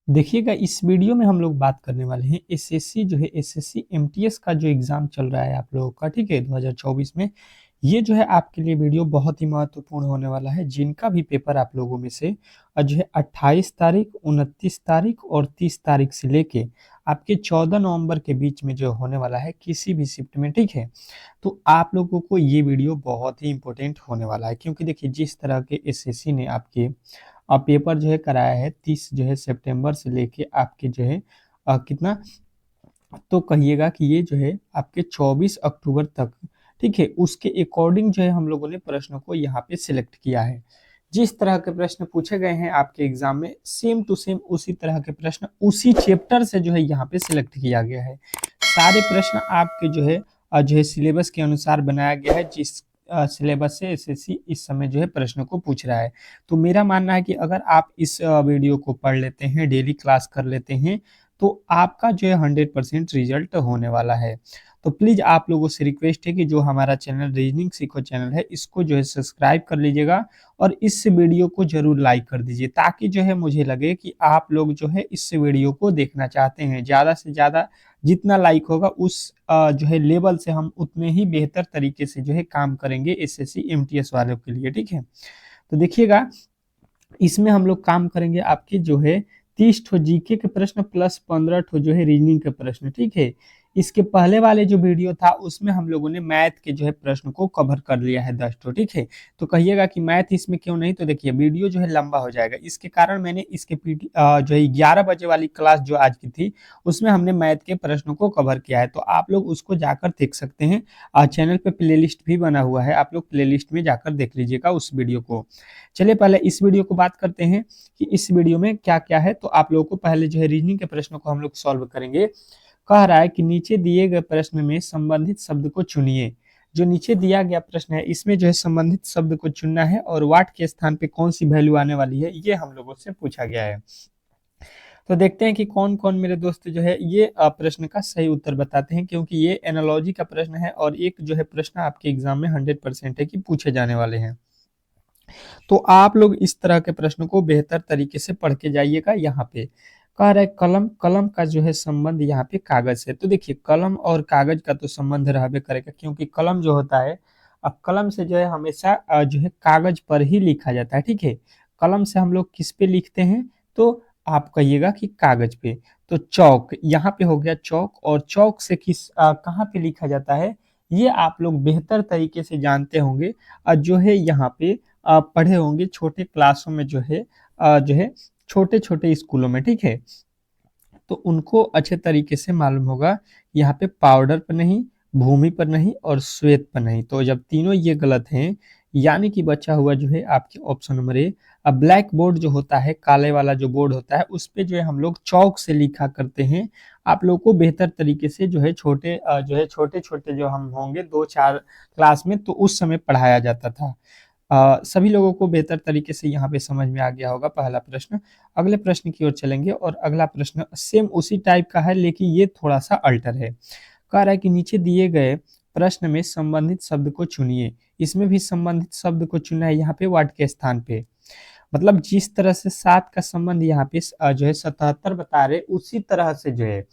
देखिएगा, इस वीडियो में हम लोग बात करने वाले हैं एसएससी जो है एसएससी एमटीएस का जो एग्ज़ाम चल रहा है आप लोगों का, ठीक है, 2024 में। ये जो है आपके लिए वीडियो बहुत ही महत्वपूर्ण होने वाला है। जिनका भी पेपर आप लोगों में से जो है 28 तारीख, 29 तारीख और 30 तारीख से लेके आपके 14 नवंबर के बीच में जो होने वाला है किसी भी शिफ्ट में, ठीक है। तो आप लोगों को ये वीडियो बहुत ही इम्पोर्टेंट होने वाला है, क्योंकि देखिए जिस तरह के एसएससी ने आपके पेपर जो है कराया है 30 जो है सितंबर से लेके आपके जो है कितना, तो कहिएगा कि ये जो है आपके 24 अक्टूबर तक, ठीक है, उसके अकॉर्डिंग जो है हम लोगों ने प्रश्नों को यहाँ पे सिलेक्ट किया है। जिस तरह के प्रश्न पूछे गए हैं आपके एग्जाम में सेम टू सेम उसी तरह के प्रश्न उसी चैप्टर से जो है यहाँ पे सिलेक्ट किया गया है। सारे प्रश्न आपके जो है सिलेबस के अनुसार बनाया गया है, जिस सिलेबस से एसएससी इस समय जो है प्रश्नों को पूछ रहा है। तो मेरा मानना है कि अगर आप इस वीडियो को पढ़ लेते हैं, डेली क्लास कर लेते हैं, तो आपका जो है 100% रिजल्ट होने वाला है। तो प्लीज़ आप लोगों से रिक्वेस्ट है कि जो हमारा चैनल रीजनिंग सीखो चैनल है, इसको जो है सब्सक्राइब कर लीजिएगा और इस वीडियो को ज़रूर लाइक कर दीजिए, ताकि जो है मुझे लगे कि आप लोग जो है इस वीडियो को देखना चाहते हैं। ज़्यादा से ज़्यादा जितना लाइक होगा उस जो है लेवल से हम उतने ही बेहतर तरीके से जो है काम करेंगे एसएससी एमटीएस वालों के लिए, ठीक है। तो देखिएगा, इसमें हम लोग काम करेंगे आपके जो है 30 ठो जीके के प्रश्न प्लस 15 ठो जो है रीजनिंग के प्रश्न, ठीक है। इसके पहले वाले जो वीडियो था उसमें हम लोगों ने मैथ के जो है प्रश्न को कवर कर लिया है 10 ठो, ठीक है। तो कहिएगा कि मैथ इसमें क्यों नहीं, तो देखिए वीडियो जो है लंबा हो जाएगा, इसके कारण मैंने इसके जो है 11 बजे वाली क्लास जो आज की थी उसमें हमने मैथ के प्रश्नों को कवर किया है। तो आप लोग उसको जाकर देख सकते हैं, चैनल पे प्लेलिस्ट भी बना हुआ है, आप लोग प्लेलिस्ट में जाकर देख लीजिएगा उस वीडियो को। चलिए पहले इस वीडियो को बात करते हैं कि इस वीडियो में क्या क्या है। तो आप लोगों को पहले जो है रीजनिंग के प्रश्नों को हम लोग सॉल्व करेंगे। कह रहा है कि नीचे दिए गए प्रश्न में संबंधित शब्द को चुनिए। जो नीचे दिया गया प्रश्न है इसमें जो है संबंधित शब्द को चुनना है और वाट के स्थान पे कौन सी वैल्यू आने वाली है ये हम लोगों से पूछा गया है। तो देखते हैं कि कौन कौन मेरे दोस्त जो है ये प्रश्न का सही उत्तर बताते हैं, क्योंकि ये एनालॉजी का प्रश्न है और एक जो है प्रश्न आपके एग्जाम में 100% है कि पूछे जाने वाले हैं। तो आप लोग इस तरह के प्रश्नों को बेहतर तरीके से पढ़ के जाइएगा। यहाँ पे कह रहा है कलम, कलम का जो है संबंध यहाँ पे कागज से। तो देखिए कलम और कागज का तो संबंध रहबे करेगा, क्योंकि कलम जो होता है, अब कलम से जो है हमेशा जो है कागज पर ही लिखा जाता है, ठीक है। कलम से हम लोग किस पे लिखते हैं, तो आप कहिएगा कि कागज पे। तो चौक यहाँ पे हो गया चौक, और चौक से कहाँ पे लिखा जाता है ये आप लोग बेहतर तरीके से जानते होंगे, जो है यहाँ पे पढ़े होंगे छोटे क्लासों में जो है छोटे छोटे स्कूलों में, ठीक है। तो उनको अच्छे तरीके से मालूम होगा, यहाँ पे पाउडर पर नहीं, भूमि पर नहीं और श्वेत पर नहीं। तो जब तीनों ये गलत हैं, यानी कि बचा हुआ जो है आपके ऑप्शन नंबर ए। अब ब्लैक बोर्ड जो होता है, काले वाला जो बोर्ड होता है, उस पे जो है हम लोग चौक से लिखा करते हैं। आप लोग को बेहतर तरीके से जो है छोटे छोटे जो हम होंगे 2-4 क्लास में, तो उस समय पढ़ाया जाता था। सभी लोगों को बेहतर तरीके से यहाँ पे समझ में आ गया होगा पहला प्रश्न। अगले प्रश्न की ओर चलेंगे और अगला प्रश्न सेम उसी टाइप का है, लेकिन ये थोड़ा सा अल्टर है। कह रहा है कि नीचे दिए गए प्रश्न में संबंधित शब्द को चुनिए। इसमें भी संबंधित शब्द को चुनना है यहाँ पे वाट के स्थान पे। मतलब जिस तरह से 7 का संबंध यहाँ पे जो है 77 बता रहे, उसी तरह से जो है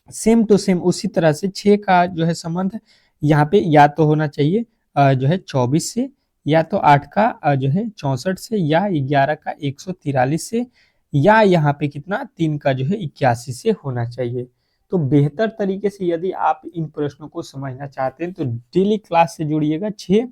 सेम टू सेम उसी तरह से 6 का जो है संबंध यहाँ पे या तो होना चाहिए जो है 24 से, या तो 8 का जो है 64 से, या 11 का 143 से, या यहाँ पे कितना 3 का जो है 81 से होना चाहिए। तो बेहतर तरीके से यदि आप इन प्रश्नों को समझना चाहते हैं तो डेली क्लास से जुड़िएगा 6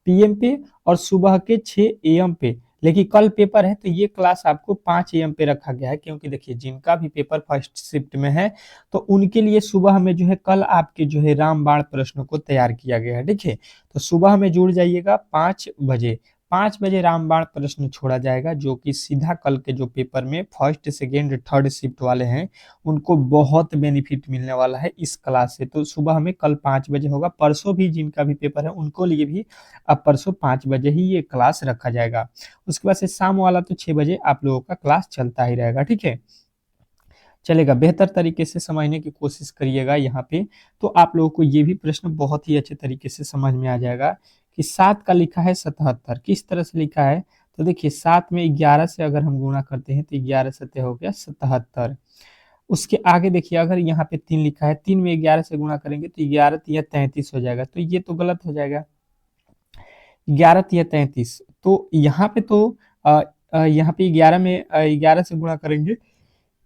पीएम पे और सुबह के 6 एएम पे। लेकिन कल पेपर है तो ये क्लास आपको 5 एएम पे रखा गया है, क्योंकि देखिए जिनका भी पेपर फर्स्ट शिफ्ट में है तो उनके लिए सुबह में जो है कल आपके जो है रामबाण प्रश्नों को तैयार किया गया है, ठीक है। तो सुबह में जुड़ जाइएगा 5 बजे। 5 बजे रामबाण प्रश्न छोड़ा जाएगा, जो कि सीधा कल के जो पेपर में फर्स्ट सेकेंड थर्ड शिफ्ट वाले हैं उनको बहुत बेनिफिट मिलने वाला है इस क्लास से। तो सुबह में कल 5 बजे होगा, परसों भी जिनका भी पेपर है उनको लिए भी अब परसों 5 बजे ही ये क्लास रखा जाएगा। उसके बाद से शाम वाला तो 6 बजे आप लोगों का क्लास चलता ही रहेगा, ठीक है। चलेगा, बेहतर तरीके से समझने की कोशिश करिएगा यहाँ पे। तो आप लोगों को ये भी प्रश्न बहुत ही अच्छे तरीके से समझ में आ जाएगा कि 7 का लिखा है 77 किस तरह से लिखा है। तो देखिए 7 में 11 से अगर हम गुणा करते हैं तो 11 सत्ते हो गया 77। उसके आगे देखिए अगर यहाँ पे 3 लिखा है, 3 में 11 से गुणा करेंगे तो 11 तिया 33 हो जाएगा, तो ये तो गलत हो जाएगा। 11 तिया 33, तो यहाँ पे तो यहाँ पे 11 में 11 से गुणा करेंगे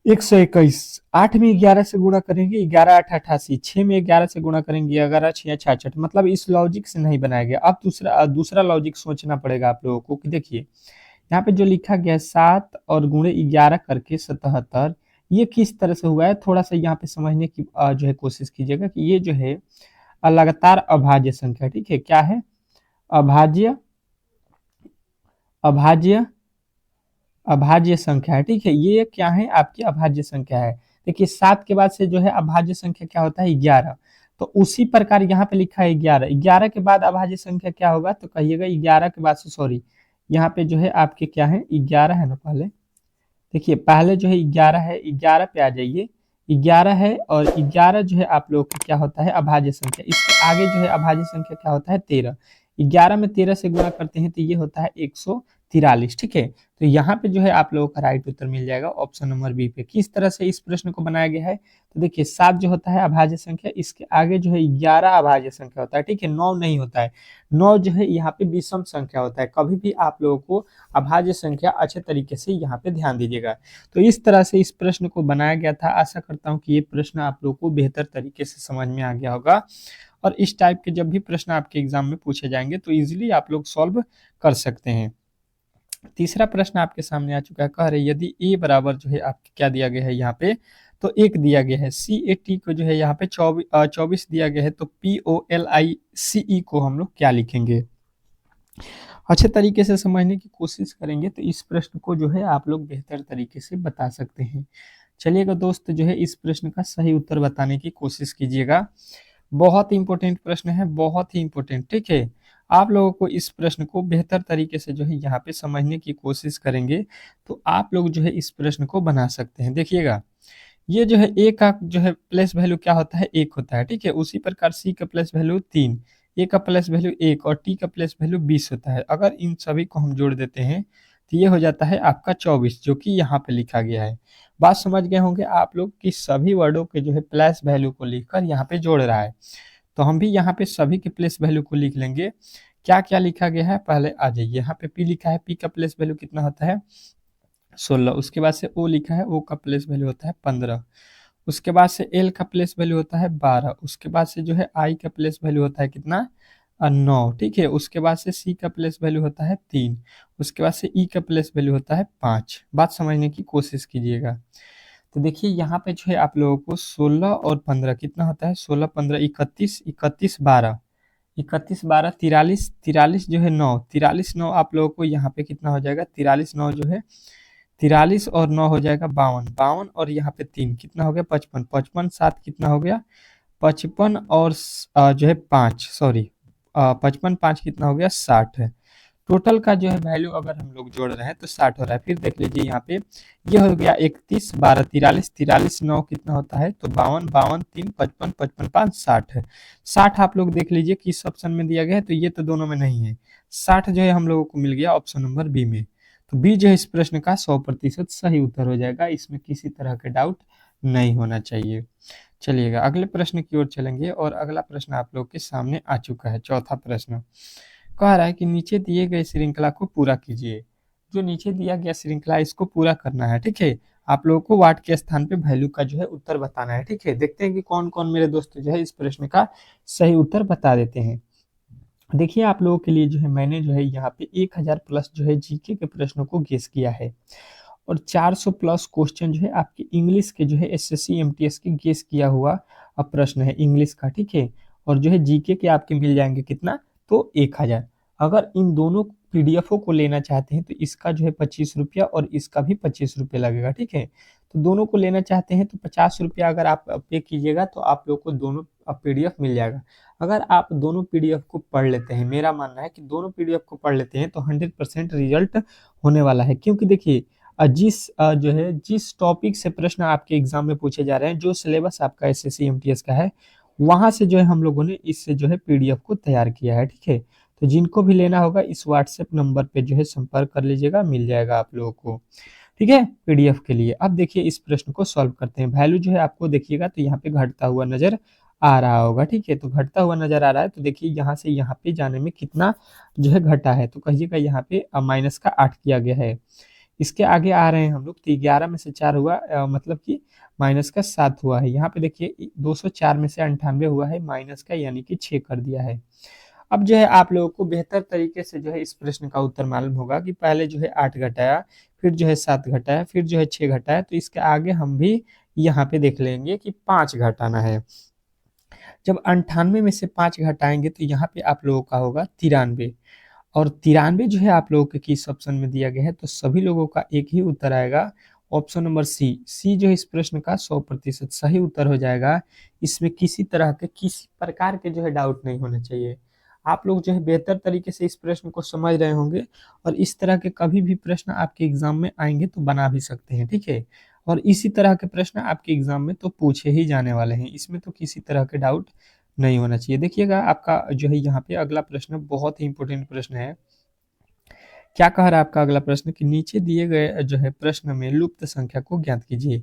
121, 8 में 11 से गुणा करेंगे 11 8 88, 6 में 11 से गुणा करेंगे 11 6 66। मतलब इस लॉजिक से नहीं बनाया गया। अब दूसरा लॉजिक सोचना पड़ेगा आप लोगों को कि देखिए यहाँ पे जो लिखा गया है 7 और गुणे 11 करके 77, ये किस तरह से हुआ है, थोड़ा सा यहाँ पे समझने की जो है कोशिश कीजिएगा कि ये जो है लगातार अभाज्य संख्या, ठीक है, क्या है, अभाज्य अभाज्य अभाज्य संख्या है, ठीक है, ये क्या है आपकी अभाज्य संख्या है। देखिए 7 के बाद से जो है अभाज्य संख्या क्या होता है 11, तो उसी प्रकार यहाँ पे लिखा है 11, 11 के बाद अभाज्य संख्या क्या होगा, तो कहिएगा 11 के बाद से, सॉरी यहाँ पे जो है आपके क्या है 11 है ना, पहले देखिए पहले जो है 11 है, 11 पे आ जाइए, 11 है और 11 जो है आप लोग का क्या होता है अभाज्य संख्या, इसके आगे जो है अभाज्य संख्या क्या होता है 13, 11 में 13 से गुणा करते हैं तो ये होता है 143, ठीक है। तो यहाँ पे जो है आप लोगों का राइट उत्तर मिल जाएगा ऑप्शन नंबर बी पे। किस तरह से इस प्रश्न को बनाया गया है, तो देखिए 7 जो होता है अभाज्य संख्या, इसके आगे जो है 11 अभाज्य संख्या होता है, ठीक है, 9 नहीं होता है, 9 जो है यहाँ पे विषम संख्या होता है। कभी भी आप लोगों को अभाज्य संख्या अच्छे तरीके से यहाँ पे ध्यान दीजिएगा। तो इस तरह से इस प्रश्न को बनाया गया था। आशा करता हूँ कि ये प्रश्न आप लोगों को बेहतर तरीके से समझ में आ गया होगा, और इस टाइप के जब भी प्रश्न आपके एग्जाम में पूछे जाएंगे तो इजीली आप लोग सॉल्व कर सकते हैं। तीसरा प्रश्न आपके सामने आ चुका है, कह रहे यदि ए बराबर जो है आपके क्या दिया गया है यहाँ पे, तो 1 दिया गया है, सी ए टी को जो है यहाँ पे 24 दिया गया है, तो पी ओ एल आई सी ई को हम लोग क्या लिखेंगे। अच्छे तरीके से समझने की कोशिश करेंगे तो इस प्रश्न को जो है आप लोग बेहतर तरीके से बता सकते हैं। चलिएगा दोस्त, जो है इस प्रश्न का सही उत्तर बताने की कोशिश कीजिएगा। बहुत ही इंपॉर्टेंट प्रश्न है, बहुत ही इंपॉर्टेंट, ठीक है। आप लोगों को इस प्रश्न को बेहतर तरीके से जो है यहाँ पे समझने की कोशिश करेंगे तो आप लोग जो है इस प्रश्न को बना सकते हैं। देखिएगा ये जो है ए का जो है प्लेस वैल्यू क्या होता है 1 होता है, ठीक है, उसी प्रकार सी का प्लेस वैल्यू 3, ए का प्लेस वैल्यू 1 और टी का प्लेस वैल्यू 20 होता है। अगर इन सभी को हम जोड़ देते हैं तो ये हो जाता है आपका 24, जो कि यहाँ पे लिखा गया है। बात समझ गए होंगे आप लोग कि सभी वर्डों के जो है प्लेस वैल्यू को लिखकर यहाँ पे जोड़ रहा है, तो हम भी यहाँ पे सभी के प्लेस वैल्यू को लिख लेंगे। क्या क्या लिखा गया है पहले आ जाइए, यहाँ पे पी लिखा है, पी का प्लेस वैल्यू कितना होता है 16, उसके बाद से ओ लिखा है, ओ का प्लेस वैल्यू होता है 15, उसके बाद से एल का प्लेस वैल्यू होता है 12, उसके बाद से जो है आई का प्लेस वैल्यू होता है कितना 9, ठीक है, उसके बाद से सी का प्लेस वैल्यू होता है 3, उसके बाद से ई का प्लेस वैल्यू होता है 5। बात समझने की कोशिश कीजिएगा। तो देखिए यहाँ पे जो है आप लोगों को 16 और 15 कितना होता है, 16 15 31, 31 12, 31 12 43, 43 जो है 9, 43 9 आप लोगों को यहाँ पे कितना हो जाएगा, 43 9 जो है 43 और 9 हो जाएगा 52, 52 और यहाँ पे 3 कितना हो गया 55, 55 7 कितना हो गया 55 और जो है 5, सॉरी 55 5 कितना हो गया 60 है। टोटल का जो है वैल्यू अगर हम लोग जोड़ रहे हैं तो 60 हो रहा है। फिर देख लीजिए यहाँ पे ये हो गया 31 12 43, 43 9 कितना होता है, तो 52 52 3 55 55 5 60 है। 60 आप लोग देख लीजिए किस ऑप्शन में दिया गया है, तो ये तो दोनों में नहीं है, 60 जो है हम लोगों को मिल गया ऑप्शन नंबर बी में। तो बी जो है इस प्रश्न का 100% सही उत्तर हो जाएगा, इसमें किसी तरह का डाउट नहीं होना चाहिए। चलिएगा अगले प्रश्न की ओर चलेंगे, और अगला प्रश्न आप लोग के सामने आ चुका है। चौथा प्रश्न कह रहा है कि नीचे दिए गए श्रृंखला को पूरा कीजिए। जो नीचे दिया गया श्रृंखला इसको पूरा करना है, ठीक है। आप लोगों को वाट के स्थान पे वैल्यू का जो है उत्तर बताना है, ठीक है। देखते हैं कि कौन कौन मेरे दोस्त जो है इस प्रश्न का सही उत्तर बता देते हैं। देखिए आप लोगों के लिए जो है मैंने जो है यहाँ पे 1000 प्लस जो है जीके के प्रश्नों को गेस किया है, और 400 प्लस क्वेश्चन जो है आपके इंग्लिश के जो है एसएससी एमटीएस के गेस किया हुआ प्रश्न है इंग्लिश का, ठीक है। और जो है जीके के आपके मिल जाएंगे कितना, तो 1000। अगर इन दोनों पीडीएफओ को लेना चाहते हैं तो इसका जो है 25 रुपया और इसका भी 25 रुपये लगेगा, ठीक है। तो दोनों को लेना चाहते हैं तो 50 रुपया अगर आप पे कीजिएगा तो आप लोग को दोनों पीडीएफ मिल जाएगा। अगर आप दोनों पीडीएफ को पढ़ लेते हैं, मेरा मानना है कि दोनों पीडीएफ को पढ़ लेते हैं तो 100% रिजल्ट होने वाला है। क्योंकि देखिए जिस टॉपिक से प्रश्न आपके एग्जाम में पूछे जा रहे हैं, जो सिलेबस आपका एसएससी एमटीएस का है, वहां से जो है हम लोगों ने इससे जो है पीडीएफ को तैयार किया है, ठीक है। तो जिनको भी लेना होगा इस व्हाट्सएप नंबर पे जो है संपर्क कर लीजिएगा, मिल जाएगा आप लोगों को। ठीक है, पीडीएफ के लिए। अब देखिए इस प्रश्न को सॉल्व करते हैं। वैल्यू जो है आपको देखिएगा तो यहाँ पे घटता हुआ नजर आ रहा होगा। ठीक है, तो घटता हुआ नजर आ रहा है तो देखिए यहाँ से यहाँ पे जाने में कितना जो है घटा है, तो कहिएगा यहाँ पे माइनस का 8 किया गया है। इसके आगे आ रहे हैं हम लोग तो 11 में से 4 हुआ, मतलब कि माइनस का 7 हुआ है। यहाँ पे देखिए 204 में से 98 हुआ है माइनस का, यानी कि 6 कर दिया है। अब जो है आप लोगों को बेहतर तरीके से जो है इस प्रश्न का उत्तर मालूम होगा कि पहले जो है 8 घटाया, फिर जो है 7 घटाया, फिर जो है 6 घटाया, तो इसके आगे हम भी यहाँ पे देख लेंगे कि 5 घटाना है। जब 98 में से 5 घटाएंगे तो यहाँ पे आप लोगों का होगा 93, और 93 जो है आप लोगों के किस ऑप्शन में दिया गया है, तो सभी लोगों का एक ही उत्तर आएगा, ऑप्शन नंबर सी। सी जो है इस प्रश्न का 100% सही उत्तर हो जाएगा। इसमें किसी तरह के किसी प्रकार के जो है डाउट नहीं होना चाहिए। आप लोग जो है बेहतर तरीके से इस प्रश्न को समझ रहे होंगे, और इस तरह के कभी भी प्रश्न आपके एग्जाम में आएंगे तो बना भी सकते हैं। ठीक है, और इसी तरह के प्रश्न आपके एग्जाम में तो पूछे ही जाने वाले हैं, इसमें तो किसी तरह के डाउट नहीं होना चाहिए। देखिएगा आपका जो है यहाँ पे अगला प्रश्न बहुत ही इंपॉर्टेंट प्रश्न है। क्या कह रहा है आपका अगला प्रश्न कि नीचे दिए गए जो है प्रश्न में लुप्त संख्या को ज्ञात कीजिए।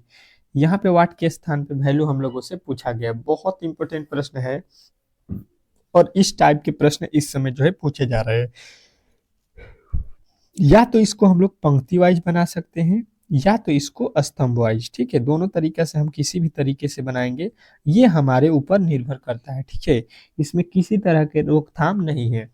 यहाँ पे वाट के स्थान पे वैल्यू हम लोगों से पूछा गया। बहुत इंपॉर्टेंट प्रश्न है, और इस टाइप के प्रश्न इस समय जो है पूछे जा रहे हैं। या तो इसको हम लोग पंक्ति वाइज बना सकते हैं, या तो इसको स्तंभ वाइज। ठीक है, दोनों तरीके से हम किसी भी तरीके से बनाएंगे, ये हमारे ऊपर निर्भर करता है। ठीक है, इसमें किसी तरह के रोकथाम नहीं है।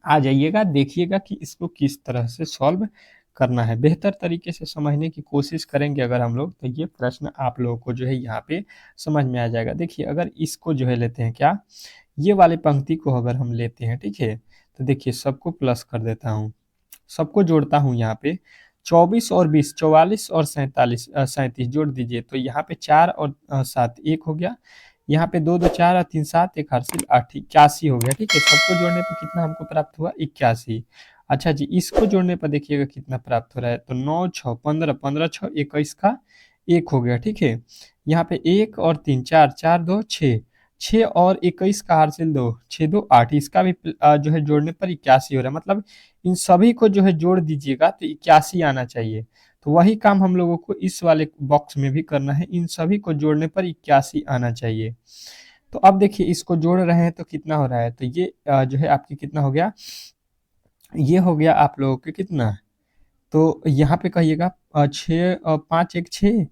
आ जाइएगा, देखिएगा कि इसको किस तरह से सॉल्व करना है। बेहतर तरीके से समझने की कोशिश करेंगे अगर हम लोग, तो ये प्रश्न आप लोगों को जो है यहाँ पे समझ में आ जाएगा। देखिए अगर इसको जो है लेते हैं, क्या ये वाले पंक्ति को अगर हम लेते हैं, ठीक है, तो देखिए सबको प्लस कर देता हूँ, सबको जोड़ता हूँ। यहाँ पे 24 और 20, 44 और 37 जोड़ दीजिए, तो यहाँ पे 4 और 7 1 हो गया। यहाँ पे 2 2 4 और 3 7 1 हासिल 8, 81 हो गया। ठीक है, सबको जोड़ने पर कितना हमको प्राप्त हुआ, 81। अच्छा जी, इसको जोड़ने पर देखिएगा कितना प्राप्त हो रहा है, तो 9 6 15, 15 6 21 का 1 हो गया। ठीक है, यहाँ पे 1 और 3 4, 4 2 6, 6 और 21 का हासिल 2, 6 2 8, इसका भी जो है जोड़ने पर 81 हो रहा है। मतलब इन सभी को जो है जोड़ दीजिएगा तो 81 आना चाहिए। तो वही काम हम लोगों को इस वाले बॉक्स में भी करना है, इन सभी को जोड़ने पर 81 आना चाहिए। तो अब देखिए इसको जोड़ रहे हैं तो कितना हो रहा है, तो ये जो है आपकी कितना हो गया, ये हो गया आप लोगों के कितना, तो यहाँ पे कहिएगा 6 5 1 6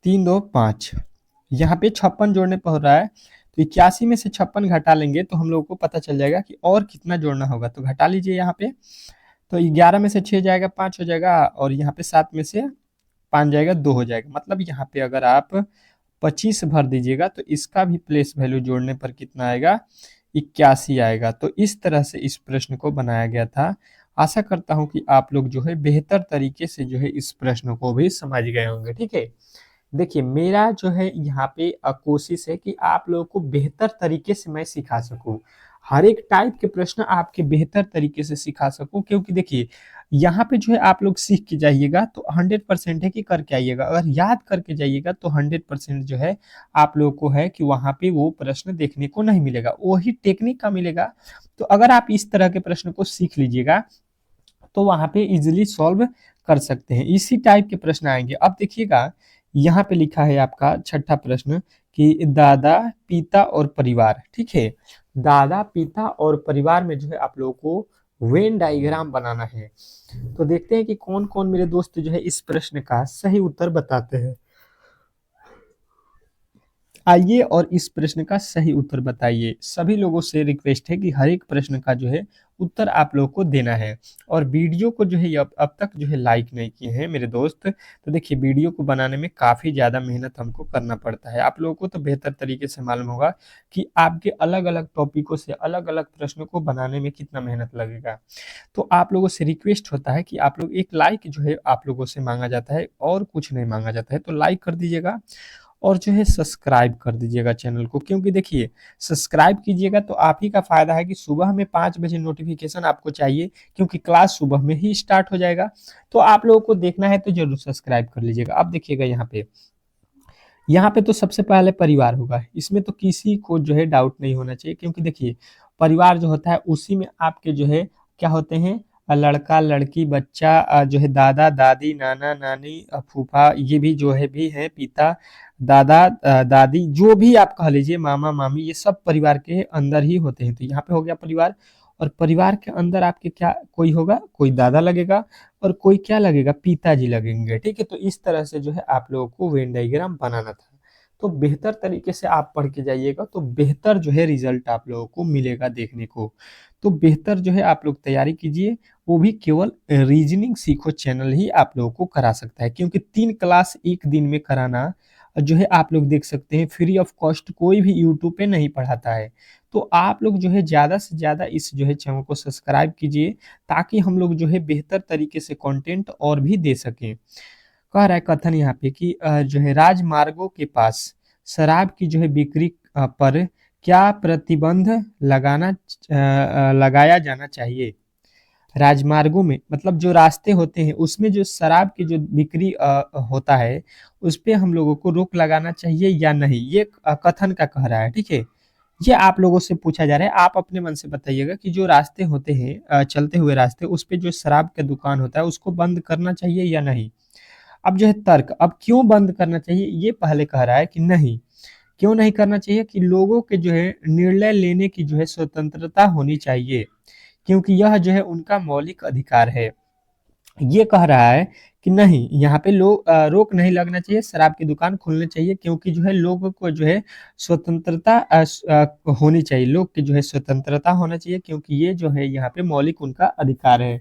3 2 5, यहाँ पे 56 जोड़ने पर हो रहा है। तो 81 में से 56 घटा लेंगे तो हम लोगों को पता चल जाएगा कि और कितना जोड़ना होगा। तो घटा लीजिए यहाँ पे, तो 11 में से 6 जाएगा 5 हो जाएगा, और यहाँ पे 7 में से 5 जाएगा 2 हो जाएगा। मतलब यहाँ पे अगर आप 25 भर दीजिएगा तो इसका भी प्लेस वैल्यू जोड़ने पर कितना आएगा, 81 आएगा। तो इस तरह से इस प्रश्न को बनाया गया था। आशा करता हूँ कि आप लोग जो है बेहतर तरीके से जो है इस प्रश्न को भी समझ गए होंगे। ठीक है, देखिए मेरा जो है यहाँ पे कोशिश है कि आप लोगों को बेहतर तरीके से मैं सिखा सकूं, हर एक टाइप के प्रश्न आपके बेहतर तरीके से सिखा सकूं। क्योंकि देखिए यहाँ पे जो है आप लोग सीख के जाइएगा तो 100% है कि करके आइएगा, अगर याद करके जाइएगा तो 100% जो है आप लोगों को है कि वहाँ पे वो प्रश्न देखने को नहीं मिलेगा, वही टेक्निक का मिलेगा। तो अगर आप इस तरह के प्रश्न को सीख लीजिएगा तो वहाँ पे इजिली सॉल्व कर सकते हैं, इसी टाइप के प्रश्न आएंगे। अब देखिएगा यहाँ पे लिखा है आपका छठा प्रश्न कि दादा पिता और परिवार। ठीक है, दादा पिता और परिवार में जो है आप लोगों को वेन डायग्राम बनाना है। तो देखते हैं कि कौन कौन मेरे दोस्त जो है इस प्रश्न का सही उत्तर बताते हैं। आइए और इस प्रश्न का सही उत्तर बताइए। सभी लोगों से रिक्वेस्ट है कि हर एक प्रश्न का जो है उत्तर आप लोगों को देना है, और वीडियो को जो है अब तक जो है लाइक नहीं किए हैं मेरे दोस्त। तो देखिए वीडियो को बनाने में काफ़ी ज़्यादा मेहनत हमको करना पड़ता है। आप लोगों को तो बेहतर तरीके से मालूम होगा कि आपके अलग अलग टॉपिकों से अलग अलग प्रश्नों को बनाने में कितना मेहनत लगेगा। तो आप लोगों से रिक्वेस्ट होता है कि आप लोग एक लाइक जो है आप लोगों से मांगा जाता है, और कुछ नहीं मांगा जाता है। तो लाइक कर दीजिएगा, और जो है सब्सक्राइब कर दीजिएगा चैनल को। क्योंकि देखिए सब्सक्राइब कीजिएगा तो आप ही का फायदा है कि सुबह में 5 बजे नोटिफिकेशन आपको चाहिए, क्योंकि क्लास सुबह में ही स्टार्ट हो जाएगा। तो आप लोगों को देखना है तो जरूर सब्सक्राइब कर लीजिएगा। अब देखिएगा यहाँ पे तो सबसे पहले परिवार होगा, इसमें तो किसी को जो है डाउट नहीं होना चाहिए। क्योंकि देखिए परिवार जो होता है उसी में आपके जो है क्या होते हैं, लड़का लड़की बच्चा, जो है दादा दादी नाना नानी, फूफा, ये भी जो है भी है पिता, दादा, दादी, जो भी आप कह लीजिए, मामा मामी, ये सब परिवार के अंदर ही होते हैं। तो यहाँ पे हो गया परिवार। और परिवार के अंदर आपके क्या कोई होगा, कोई दादा लगेगा और कोई क्या लगेगा, पिताजी लगेंगे। ठीक है, तो इस तरह से जो है आप लोगों को वेन डायग्राम बनाना था। तो बेहतर तरीके से आप पढ़ के जाइएगा तो बेहतर जो है रिजल्ट आप लोगों को मिलेगा देखने को। तो बेहतर जो है आप लोग तैयारी कीजिए, वो भी केवल रीजनिंग सीखो चैनल ही आप लोगों को करा सकता है, क्योंकि 3 क्लास एक दिन में कराना जो है आप लोग देख सकते हैं फ्री ऑफ कॉस्ट, कोई भी यूट्यूब पे नहीं पढ़ाता है। तो आप लोग जो है ज़्यादा से ज़्यादा इस जो है चैनल को सब्सक्राइब कीजिए, ताकि हम लोग जो है बेहतर तरीके से कंटेंट और भी दे सकें। कह रहा है कथन यहाँ पे कि जो है राजमार्गों के पास शराब की जो है बिक्री पर क्या प्रतिबंध लगाया जाना चाहिए। राजमार्गों में मतलब जो रास्ते होते हैं उसमें जो शराब की जो बिक्री होता है उस पे हम लोगों को रोक लगाना चाहिए या नहीं, ये कथन का कह रहा है। ठीक है, ये आप लोगों से पूछा जा रहा है, आप अपने मन से बताइएगा कि जो रास्ते होते हैं चलते हुए रास्ते, उस पे जो शराब का दुकान होता है उसको बंद करना चाहिए या नहीं। अब जो है तर्क, अब क्यों बंद करना चाहिए, ये पहले कह रहा है कि नहीं, क्यों नहीं करना चाहिए कि लोगों के जो है निर्णय लेने की जो है स्वतंत्रता होनी चाहिए, क्योंकि यह जो है उनका मौलिक अधिकार है। ये कह रहा है कि नहीं, यहाँ पे लोग रोक नहीं लगना चाहिए, शराब की दुकान खोलनी चाहिए, क्योंकि जो है लोगों को जो है स्वतंत्रता होनी चाहिए, लोग की जो है स्वतंत्रता होना चाहिए, क्योंकि ये जो है यहाँ पे मौलिक उनका अधिकार है।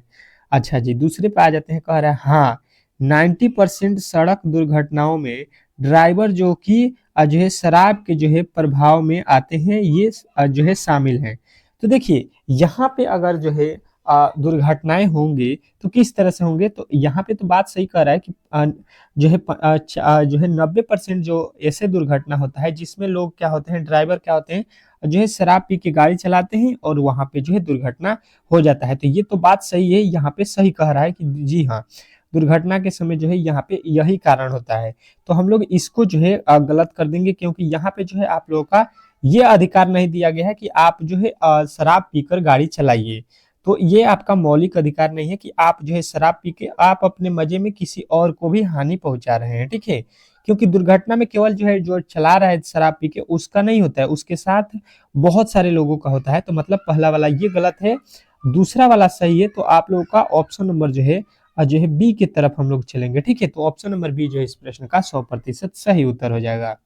अच्छा जी, दूसरे पे आ जाते हैं। कह रहा है हाँ, 90% सड़क दुर्घटनाओं में ड्राइवर जो कि जो है शराब के जो है प्रभाव में आते हैं, ये जो है शामिल हैं। तो देखिए यहाँ पे अगर जो है दुर्घटनाएं होंगे तो किस तरह से होंगे, तो यहाँ पे तो बात सही कह रहा है कि जो है 90% जो ऐसे दुर्घटना होता है जिसमें लोग क्या होते हैं, ड्राइवर क्या होते हैं, जो है शराब पी के गाड़ी चलाते हैं और वहां पे जो है दुर्घटना हो जाता है। तो ये तो बात सही है, यहाँ पे सही कह रहा है कि जी हाँ, दुर्घटना के समय जो है यहाँ पे यही कारण होता है। तो हम लोग इसको जो है गलत कर देंगे, क्योंकि यहाँ पे जो है आप लोगों का ये अधिकार नहीं दिया गया है कि आप जो है शराब पीकर गाड़ी चलाइए। तो ये आपका मौलिक अधिकार नहीं है कि आप जो है शराब पी के आप अपने मजे में किसी और को भी हानि पहुंचा रहे हैं। ठीक है, क्योंकि दुर्घटना में केवल जो है जो चला रहा है शराब पी के उसका नहीं होता है, उसके साथ बहुत सारे लोगों का होता है। तो मतलब पहला वाला ये गलत है, दूसरा वाला सही है। तो आप लोगों का ऑप्शन नंबर जो है बी की तरफ हम लोग चलेंगे। ठीक है, तो ऑप्शन नंबर बी जो है इस प्रश्न का 100% सही उत्तर हो जाएगा।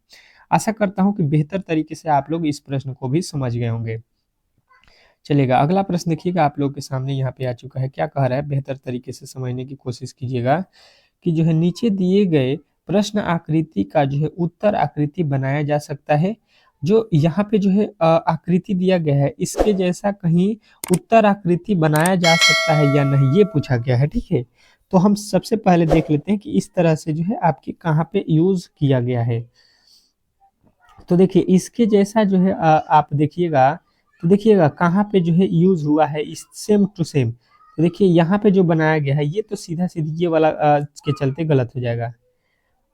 आशा करता हूं कि बेहतर तरीके से आप लोग इस प्रश्न को भी समझ गए होंगे। चलेगा, अगला प्रश्न देखिएगा आप लोग के सामने यहाँ पे आ चुका है। क्या कह रहा है, बेहतर तरीके से समझने की कोशिश कीजिएगा कि जो है नीचे दिए गए प्रश्न आकृति का जो है उत्तर आकृति बनाया जा सकता है। जो यहाँ पे जो है आकृति दिया गया है इसके जैसा कहीं उत्तर आकृति बनाया जा सकता है या नहीं, ये पूछा गया है। ठीक है, तो हम सबसे पहले देख लेते हैं कि इस तरह से जो है आपके कहाँ पे यूज किया गया है। तो देखिए इसके जैसा जो है आप देखिएगा, तो देखिएगा कहाँ पे जो है यूज हुआ है इस सेम टू सेम। तो देखिए यहाँ पे जो बनाया गया है ये तो सीधा सीधा ये वाला के चलते गलत हो जाएगा।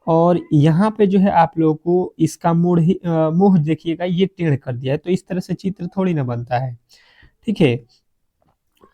और यहाँ पे जो है आप लोगों को इसका मुंह देखिएगा ये टेढ़ कर दिया है, तो इस तरह से चित्र थोड़ी ना बनता है। ठीक है,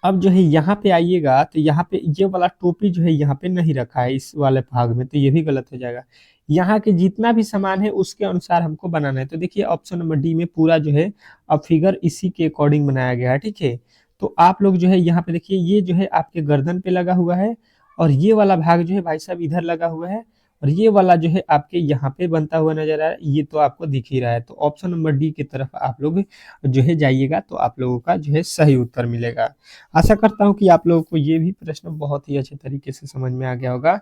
अब जो है यहाँ पे आइएगा तो यहाँ पे ये वाला टोपी जो है यहाँ पे नहीं रखा है इस वाले भाग में, तो ये भी गलत हो जाएगा। यहाँ के जितना भी सामान है उसके अनुसार हमको बनाना है। तो देखिए ऑप्शन नंबर डी में पूरा जो है अब फिगर इसी के अकॉर्डिंग बनाया गया है। ठीक है, तो आप लोग जो है यहाँ पे देखिए ये जो है आपके गर्दन पे लगा हुआ है और ये वाला भाग जो है भाई साहब इधर लगा हुआ है और ये वाला जो है आपके यहाँ पे बनता हुआ नजर आ रहा है, ये तो आपको दिख ही रहा है। तो ऑप्शन नंबर डी की तरफ आप लोग जो है जाइएगा तो आप लोगों का जो है सही उत्तर मिलेगा। आशा करता हूँ कि आप लोगों को ये भी प्रश्न बहुत ही अच्छे तरीके से समझ में आ गया होगा।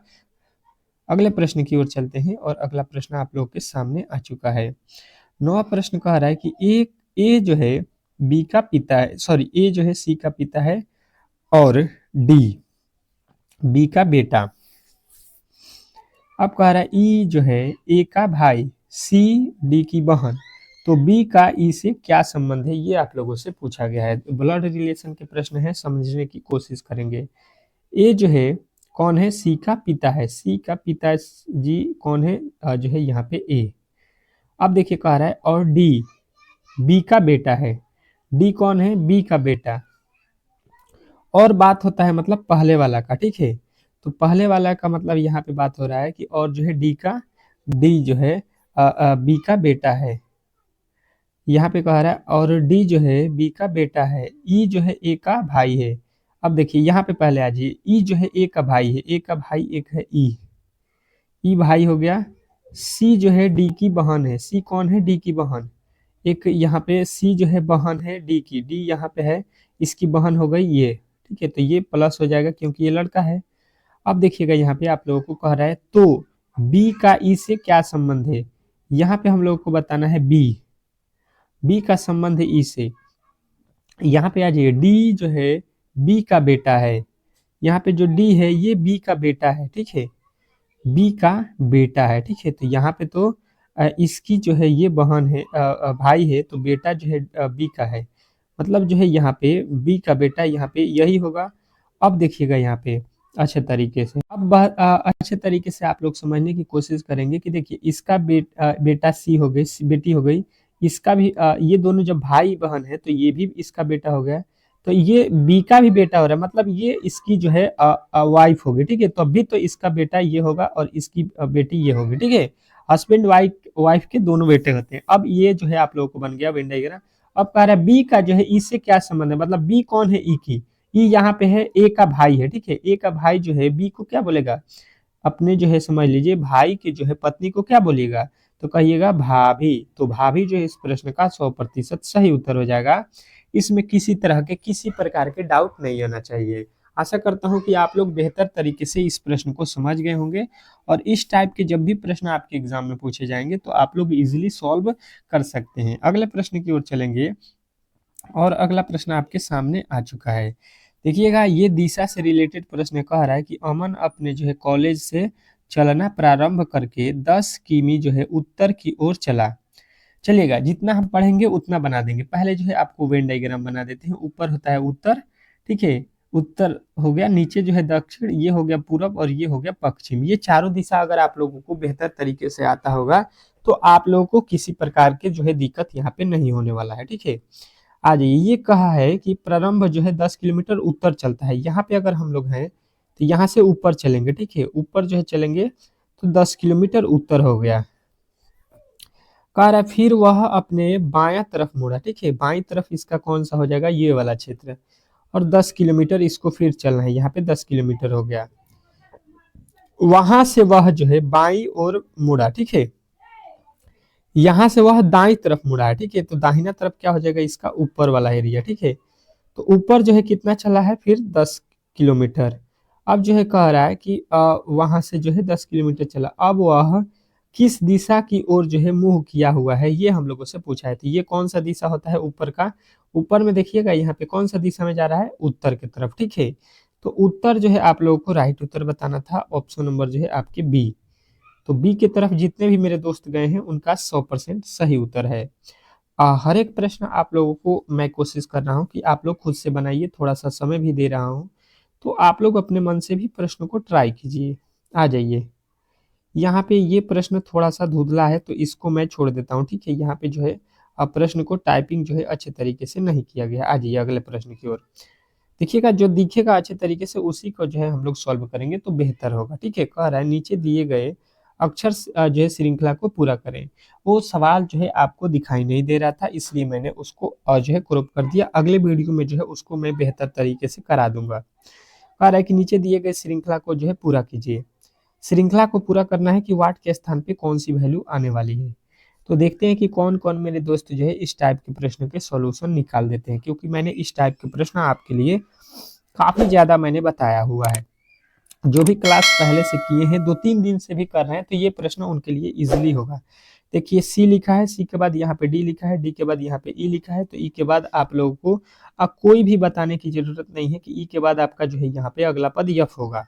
अगले प्रश्न की ओर चलते हैं और अगला प्रश्न आप लोगों के सामने आ चुका है। नौवां प्रश्न कह रहा है कि एक ए जो है बी का पिता है, सॉरी ए जो है सी का पिता है और डी बी का बेटा। अब कह रहा है ई जो है ए का भाई, सी डी की बहन, तो बी का ई से क्या संबंध है, ये आप लोगों से पूछा गया है। ब्लड रिलेशन के प्रश्न है, समझने की कोशिश करेंगे। ए जो है कौन है, सी का पिता है, सी का पिताजी कौन है, जो है यहाँ पे ए। अब देखिए कह रहा है और डी बी का बेटा है, डी कौन है, बी का बेटा। और बात होता है मतलब पहले वाला का, ठीक है। तो पहले वाला का मतलब यहाँ पे बात हो रहा है कि और जो है डी का, डी जो है बी का बेटा है। यहाँ पे कह रहा है और डी जो है बी का बेटा है, ई जो है ए का भाई है। अब देखिए यहाँ पे पहले आ जाइए, ई जो है ए का भाई है, ए का भाई एक है ई भाई हो गया। सी जो है डी की बहन है, सी कौन है, डी की बहन। एक यहाँ पे सी जो है बहन है डी की, डी यहाँ पे है, इसकी बहन हो गई ये, ठीक है। तो ये प्लस हो जाएगा क्योंकि ये लड़का है। अब देखिएगा यहाँ पे आप लोगों को कह रहा है तो बी का ई से क्या संबंध है, यहाँ पे हम लोगों को बताना है बी, बी का संबंध है ई से। यहाँ पे आ जाइए, डी जो है बी का बेटा है, यहाँ पे जो डी है ये बी का बेटा है, ठीक है, बी का बेटा है, ठीक है। तो यहाँ पे तो इसकी जो है ये बहन है, भाई है, तो बेटा जो है बी का है, मतलब जो है यहाँ पे बी का बेटा यहाँ पे यही होगा। अब देखिएगा यहाँ पे अच्छे तरीके से, अब अच्छे तरीके से आप लोग समझने की कोशिश करेंगे कि देखिए इसका बेटा सी हो गई, बेटी हो गई, इसका भी ये दोनों जब भाई बहन है तो ये भी इसका बेटा हो गया, तो ये बी का भी बेटा हो रहा है, मतलब ये इसकी जो है वाइफ होगी, ठीक है। तो अभी तो इसका बेटा ये होगा और इसकी बेटी ये होगी, ठीक है। हस्बैंड वाइफ वाइफ के दोनों बेटे होते हैं। अब ये जो है आप लोगों को बन गया वेन डायग्राम। अब कह रहा है बी का जो है ई से क्या संबंध है, मतलब बी कौन है, ई की, ई यहाँ पे है ए का भाई है, ठीक है। ए का भाई जो है बी को क्या बोलेगा, अपने जो है समझ लीजिए भाई की जो है पत्नी को क्या बोलिएगा, तो कहिएगा भाभी। तो भाभी जो है इस प्रश्न का 100% सही उत्तर हो जाएगा। इसमें किसी तरह के किसी प्रकार के डाउट नहीं होना चाहिए। आशा करता हूं कि आप लोग बेहतर तरीके से इस प्रश्न को समझ गए होंगे और इस टाइप के जब भी प्रश्न आपके एग्जाम में पूछे जाएंगे तो आप लोग इजीली सॉल्व कर सकते हैं। अगले प्रश्न की ओर चलेंगे और अगला प्रश्न आपके सामने आ चुका है। देखिएगा ये दिशा से रिलेटेड प्रश्न कह रहा है कि अमन अपने जो है कॉलेज से चलना प्रारंभ करके 10 किमी जो है उत्तर की ओर चला। चलिएगा जितना हम पढ़ेंगे उतना बना देंगे। पहले जो है आपको वेन डायग्राम बना देते हैं। ऊपर होता है उत्तर, ठीक है, उत्तर हो गया, नीचे जो है दक्षिण, ये हो गया पूरब और ये हो गया पश्चिम। ये चारों दिशा अगर आप लोगों को बेहतर तरीके से आता होगा तो आप लोगों को किसी प्रकार के जो है दिक्कत यहाँ पे नहीं होने वाला है, ठीक है। आ जाइए, ये कहा है कि प्रारंभ जो है 10 किलोमीटर उत्तर चलता है। यहाँ पे अगर हम लोग हैं तो यहाँ से ऊपर चलेंगे, ठीक है, ऊपर जो है चलेंगे तो 10 किलोमीटर उत्तर हो गया। कह रहा है फिर वह अपने बायां तरफ मुड़ा, ठीक है, बाईं तरफ इसका कौन सा हो जाएगा, ये वाला क्षेत्र, और 10 किलोमीटर इसको फिर चलना है, यहाँ पे 10 किलोमीटर हो गया। वहां से वह जो है बाईं ओर मुड़ा, ठीक है, यहाँ से वह दाईं तरफ मुड़ा है, ठीक है। तो दाहिना तरफ क्या हो जाएगा, इसका ऊपर वाला एरिया, ठीक है। तो ऊपर जो है कितना चला है, फिर 10 किलोमीटर। अब जो है कह रहा है कि वहां से जो है 10 किलोमीटर चला, अब वह किस दिशा की ओर जो है मुंह किया हुआ है, ये हम लोगों से पूछा है। तो ये कौन सा दिशा होता है ऊपर का, ऊपर में देखिएगा यहाँ पे कौन सा दिशा में जा रहा है, उत्तर की तरफ, ठीक है। तो उत्तर जो है आप लोगों को राइट उत्तर बताना था, ऑप्शन नंबर जो है आपके बी। तो बी की तरफ जितने भी मेरे दोस्त गए हैं उनका 100% सही उत्तर है। हर एक प्रश्न आप लोगों को मैं कोशिश कर रहा हूँ कि आप लोग खुद से बनाइए, थोड़ा सा समय भी दे रहा हूँ, तो आप लोग अपने मन से भी प्रश्न को ट्राई कीजिए। आ जाइए, यहाँ पे ये प्रश्न थोड़ा सा धुंधला है तो इसको मैं छोड़ देता हूँ, ठीक है। यहाँ पे जो है प्रश्न को टाइपिंग जो है अच्छे तरीके से नहीं किया गया। आ जाइए अगले प्रश्न की ओर। देखिएगा जो दिखेगा अच्छे तरीके से उसी को जो है हम लोग सॉल्व करेंगे तो बेहतर होगा, ठीक है। कह रहा है नीचे दिए गए अक्षर जो है श्रृंखला को पूरा करें। वो सवाल जो है आपको दिखाई नहीं दे रहा था इसलिए मैंने उसको जो है क्रॉप कर दिया। अगले वीडियो में जो है उसको मैं बेहतर तरीके से करा दूंगा। कह रहा है कि नीचे दिए गए श्रृंखला को जो है पूरा कीजिए। श्रृंखला को पूरा करना है कि वाट के स्थान पे कौन सी वैल्यू आने वाली है। तो देखते हैं कि कौन कौन मेरे दोस्त जो है इस टाइप के प्रश्न के सॉल्यूशन निकाल देते हैं, क्योंकि मैंने इस टाइप के प्रश्न आपके लिए काफी ज्यादा मैंने बताया हुआ है। जो भी क्लास पहले से किए हैं 2-3 दिन से भी कर रहे हैं तो ये प्रश्न उनके लिए इजीली होगा। देखिए सी लिखा है, सी के बाद यहाँ पे डी लिखा है, डी के बाद यहाँ पे ई लिखा है, तो ई के बाद आप लोगों को कोई भी बताने की जरूरत नहीं है कि ई के बाद आपका जो है यहाँ पे अगला पद यफ होगा।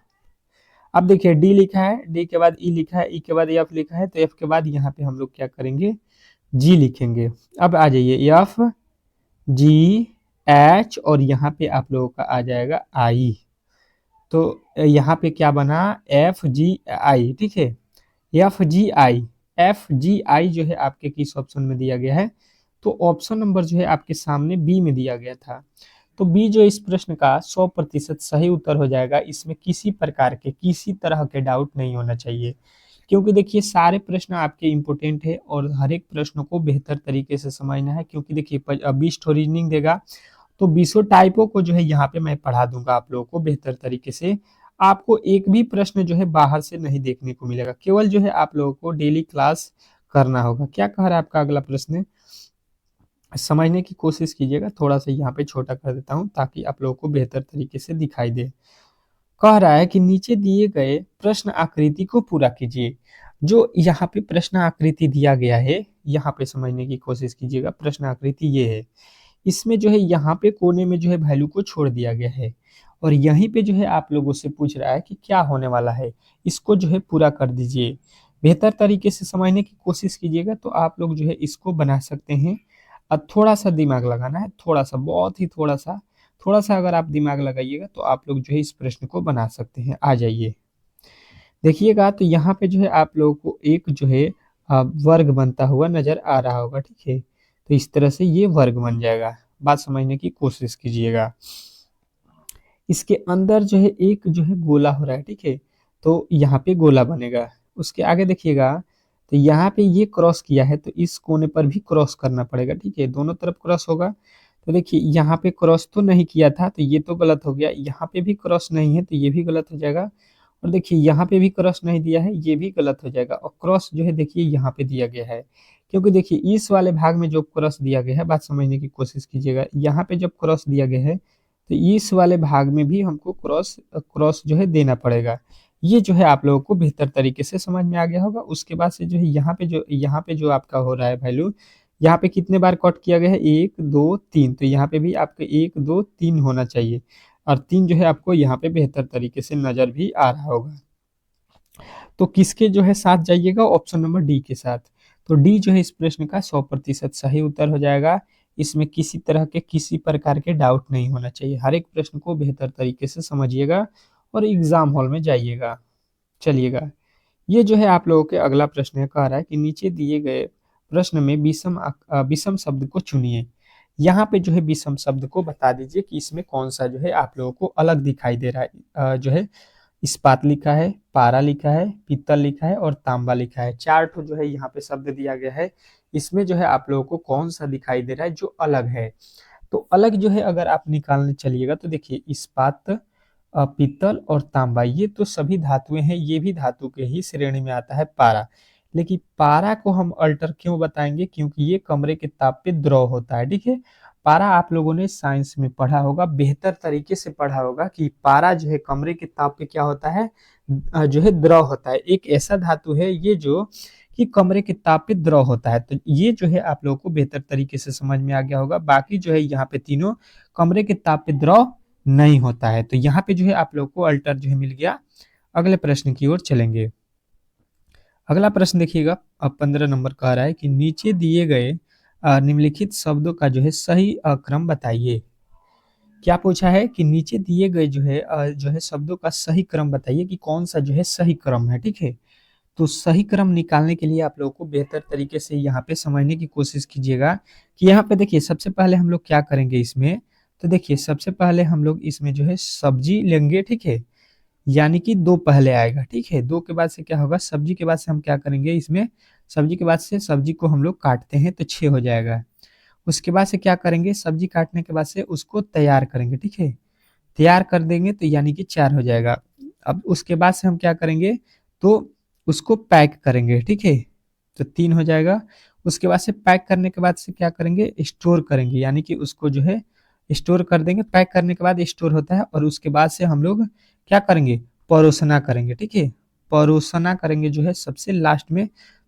अब देखिए डी लिखा है, डी के बाद ई लिखा है, ई के बाद एफ लिखा है, तो एफ के बाद यहाँ पे हम लोग क्या करेंगे, जी लिखेंगे। अब आ जाइए एफ जी एच और यहाँ पे आप लोगों का आ जाएगा आई। तो यहाँ पे क्या बना, एफ जी आई, ठीक है, एफ जी आई। एफ जी आई जो है आपके किस ऑप्शन में दिया गया है, तो ऑप्शन नंबर जो है आपके सामने बी में दिया गया था। तो बी जो इस प्रश्न का 100% सही उत्तर हो जाएगा। इसमें किसी प्रकार के किसी तरह के डाउट नहीं होना चाहिए, क्योंकि देखिए सारे प्रश्न आपके इम्पोर्टेंट है और हर एक प्रश्न को बेहतर तरीके से समझना है। क्योंकि देखिए 20 रीजनिंग देगा, तो 20 टाइपों को जो है यहाँ पे मैं पढ़ा दूंगा आप लोगों को बेहतर तरीके से। आपको एक भी प्रश्न जो है बाहर से नहीं देखने को मिलेगा, केवल जो है आप लोगों को डेली क्लास करना होगा। क्या कह रहा है आपका अगला प्रश्न, समझने की कोशिश कीजिएगा। थोड़ा सा यहाँ पे छोटा कर देता हूँ ताकि आप लोगों को बेहतर तरीके से दिखाई दे। कह रहा है कि नीचे दिए गए प्रश्न आकृति को पूरा कीजिए। जो यहाँ पे प्रश्न आकृति दिया गया है, यहाँ पे समझने की कोशिश कीजिएगा। प्रश्न आकृति ये है, इसमें जो है यहाँ पे कोने में जो है वैल्यू को छोड़ दिया गया है और यहीं पे जो है आप लोगों से पूछ रहा है कि क्या होने वाला है, इसको जो है पूरा कर दीजिए। बेहतर तरीके से समझने की कोशिश कीजिएगा तो आप लोग जो है इसको बना सकते हैं। और थोड़ा सा दिमाग लगाना है, थोड़ा सा, बहुत ही थोड़ा सा अगर आप दिमाग लगाइएगा तो आप लोग जो है इस प्रश्न को बना सकते हैं। आ जाइए देखिएगा, तो यहाँ पे जो है आप लोगों को एक जो है वर्ग बनता हुआ नजर आ रहा होगा, ठीक है। तो इस तरह से ये वर्ग बन जाएगा। बात समझने की कोशिश कीजिएगा। इसके अंदर जो है एक जो है गोला हो रहा है, ठीक है। तो यहाँ पे गोला बनेगा। उसके आगे देखिएगा, तो यहाँ पे ये क्रॉस किया है तो इस कोने पर भी क्रॉस करना पड़ेगा, ठीक है। दोनों तरफ क्रॉस होगा। तो देखिए यहाँ पे क्रॉस तो नहीं किया था तो ये तो गलत हो गया। यहाँ पे भी क्रॉस नहीं है तो ये भी गलत हो जाएगा। और देखिए यहाँ पे भी क्रॉस नहीं दिया है, ये भी गलत हो जाएगा। और क्रॉस जो है देखिए यहाँ पे दिया गया है, क्योंकि देखिए इस वाले भाग में जो क्रॉस दिया गया है, बात समझने की कोशिश कीजिएगा। यहाँ पे जब क्रॉस दिया गया है तो इस वाले भाग में भी हमको क्रॉस क्रॉस जो है देना पड़ेगा। ये जो है आप लोगों को बेहतर तरीके से समझ में आ गया होगा। उसके बाद से जो है यहाँ पे जो आपका हो रहा है वैल्यू, यहाँ पे कितने बार कट किया गया है, 1 2 3। तो यहाँ पे भी आपके 1 2 3 होना चाहिए और 3 जो है आपको यहाँ पे बेहतर तरीके से नजर भी आ रहा होगा। तो किसके जो है साथ जाइएगा, ऑप्शन नंबर डी के साथ। तो डी जो है इस प्रश्न का 100% सही उत्तर हो जाएगा। इसमें किसी तरह के किसी प्रकार के डाउट नहीं होना चाहिए। हर एक प्रश्न को बेहतर तरीके से समझिएगा और एग्जाम हॉल में जाइएगा। चलिएगा, ये जो है आप लोगों के अगला प्रश्न है। कह रहा है कि नीचे दिए गए प्रश्न में विषम शब्द को चुनिए। यहाँ पे जो है विषम शब्द को बता दीजिए कि इसमें कौन सा जो है आप लोगों को अलग दिखाई दे रहा है। जो है इस्पात लिखा है, पारा लिखा है, पीतल लिखा है और तांबा लिखा है। 4 ठो जो है यहाँ पे शब्द दिया गया है। इसमें जो है आप लोगों को कौन सा दिखाई दे रहा है जो अलग है। तो अलग जो है अगर आप निकालने चलिएगा तो देखिए इस्पात, पीतल और तांबा ये तो सभी धातुएं हैं, ये भी धातु के ही श्रेणी में आता है पारा। लेकिन पारा को हम अल्टर क्यों बताएंगे, क्योंकि ये कमरे के ताप पे द्रव होता है, ठीक है। पारा आप लोगों ने साइंस में पढ़ा होगा, बेहतर तरीके से पढ़ा होगा कि पारा जो है कमरे के ताप पे क्या होता है, जो है द्रव होता है। एक ऐसा धातु है ये जो कि कमरे के ताप पे द्रव होता है। तो ये जो है आप लोगों को बेहतर तरीके से समझ में आ गया होगा। बाकी जो है यहाँ पे तीनों कमरे के ताप पे द्रव नहीं होता है। तो यहाँ पे जो है आप लोग को अल्टर जो है मिल गया। अगले प्रश्न की ओर चलेंगे। अगला प्रश्न देखिएगा, अब 15 नंबर कह रहा है कि नीचे दिए गए निम्नलिखित शब्दों का जो है सही क्रम बताइए। क्या पूछा है कि नीचे दिए गए जो है शब्दों का सही क्रम बताइए कि कौन सा जो है सही क्रम है, ठीक है। तो सही क्रम निकालने के लिए आप लोगों को बेहतर तरीके से यहाँ पे समझने की कोशिश कीजिएगा कि यहाँ पे देखिए सबसे पहले हम लोग क्या करेंगे इसमें। तो देखिए सबसे पहले हम लोग इसमें जो है सब्जी लेंगे, ठीक है। यानी कि 2 पहले आएगा, ठीक है। 2 के बाद से क्या होगा, सब्जी के बाद से हम क्या करेंगे इसमें, सब्जी के बाद से सब्जी को हम लोग काटते हैं तो 6 हो जाएगा। उसके बाद से क्या करेंगे, सब्जी काटने के बाद से उसको तैयार करेंगे, ठीक है। तैयार कर देंगे तो यानी कि 4 हो जाएगा। अब उसके बाद से हम क्या करेंगे, तो उसको पैक करेंगे, ठीक है। तो 3 हो जाएगा। उसके बाद से पैक करने के बाद से क्या करेंगे, स्टोर करेंगे, यानी कि उसको जो है स्टोर कर देंगे। पैक करने के बाद स्टोर होता है और उसके बाद से हम लोग क्या करेंगे, परोसना करेंगे, ठीक है। परोसना करेंगे जो है सबसे लास्ट में।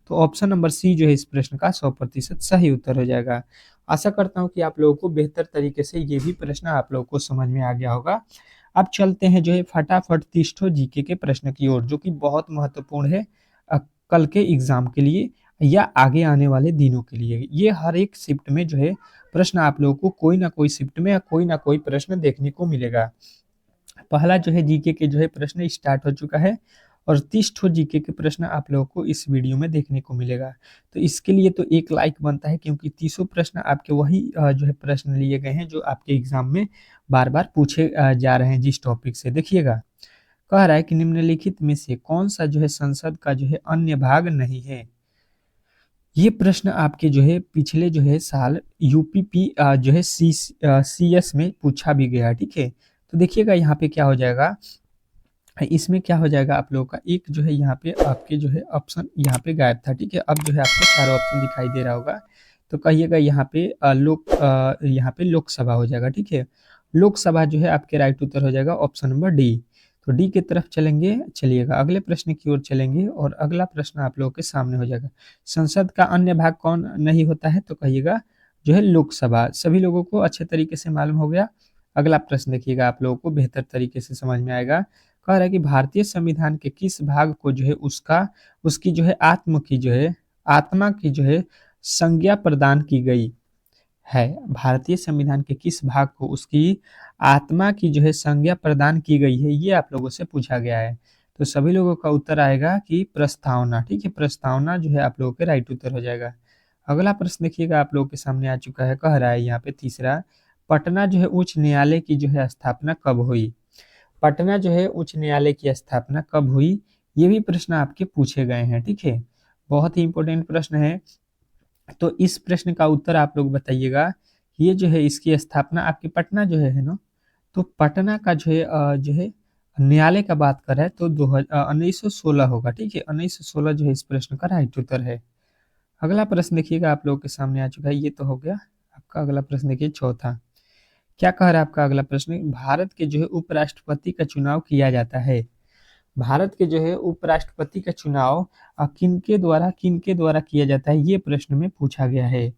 तो ऑप्शन नंबर सी जो है इस प्रश्न का 100% सही उत्तर हो जाएगा। आशा करता हूँ कि आप लोगों को बेहतर तरीके से ये भी प्रश्न आप लोगों को समझ में आ गया होगा। अब चलते हैं जो है फटाफट 30 ठो जीके के प्रश्न की ओर, जो कि बहुत महत्वपूर्ण है कल के एग्जाम के लिए या आगे आने वाले दिनों के लिए। ये हर एक शिफ्ट में जो है प्रश्न आप लोगों को कोई ना कोई शिफ्ट में या कोई ना कोई प्रश्न देखने को मिलेगा। पहला जो है जीके के जो है प्रश्न स्टार्ट हो चुका है और 30 ठो जीके के प्रश्न आप लोगों को इस वीडियो में देखने को मिलेगा। तो इसके लिए तो एक लाइक बनता है, क्योंकि 30 प्रश्न आपके वही जो है प्रश्न लिए गए हैं जो आपके एग्जाम में बार बार पूछे जा रहे हैं जिस टॉपिक से। देखिएगा, कह रहा है कि निम्नलिखित में से कौन सा जो है संसद का जो है अन्य भाग नहीं है। ये प्रश्न आपके जो है पिछले जो है साल यूपीपी जो है सीएस में पूछा भी गया, ठीक है। तो देखिएगा यहाँ पे क्या हो जाएगा, इसमें क्या हो जाएगा आप लोगों का, एक जो है यहाँ पे आपके जो है ऑप्शन यहाँ पे गायब था, ठीक है। अब जो है आपको चारों ऑप्शन दिखाई दे रहा होगा। तो कहिएगा यहाँ पे यहाँ पे लोकसभा हो जाएगा, ठीक है। लोकसभा जो है आपके राइट उत्तर हो जाएगा ऑप्शन नंबर डी। तो डी की तरफ चलेंगे, चलिएगा अगले प्रश्न की ओर चलेंगे और अगला प्रश्न आप लोगों के सामने हो जाएगा। संसद का अन्य भाग कौन नहीं होता है, तो कहिएगा जो है लोकसभा। सभी लोगों को अच्छे तरीके से मालूम हो गया। अगला प्रश्न देखिएगा, आप लोगों को बेहतर तरीके से समझ में आएगा। कह रहा है कि भारतीय संविधान के किस भाग को जो है उसकी जो है आत्मा की जो है संज्ञा प्रदान की गई है। भारतीय संविधान के किस भाग को उसकी आत्मा की जो है संज्ञा प्रदान की गई है, ये आप लोगों से पूछा गया है। तो सभी लोगों का उत्तर आएगा कि प्रस्तावना, ठीक है। प्रस्तावना जो है आप लोगों के राइट उत्तर हो जाएगा। अगला प्रश्न देखिएगा आप लोगों के सामने आ चुका है। कह रहा है यहाँ पे तीसरा, पटना जो है उच्च न्यायालय की जो है स्थापना कब हुई। पटना जो है उच्च न्यायालय की स्थापना कब हुई, ये भी प्रश्न आपके पूछे गए हैं, ठीक है। बहुत ही इंपॉर्टेंट प्रश्न है। तो इस प्रश्न का उत्तर आप लोग बताइएगा। ये जो है इसकी स्थापना आपकी पटना जो है ना, तो पटना का जो है न्यायालय का बात कर रहा है तो 1916 होगा, ठीक है। 1916 जो है इस प्रश्न का राइट उत्तर है। अगला प्रश्न देखिएगा आप लोगों के सामने आ चुका है। ये तो हो गया आपका। अगला प्रश्न देखिए चौथा, क्या कह रहा है आपका अगला प्रश्न, भारत के जो है उपराष्ट्रपति का चुनाव किया जाता है। भारत के जो है उपराष्ट्रपति का चुनाव किनके द्वारा किया जाता है, ये प्रश्न में पूछा गया है।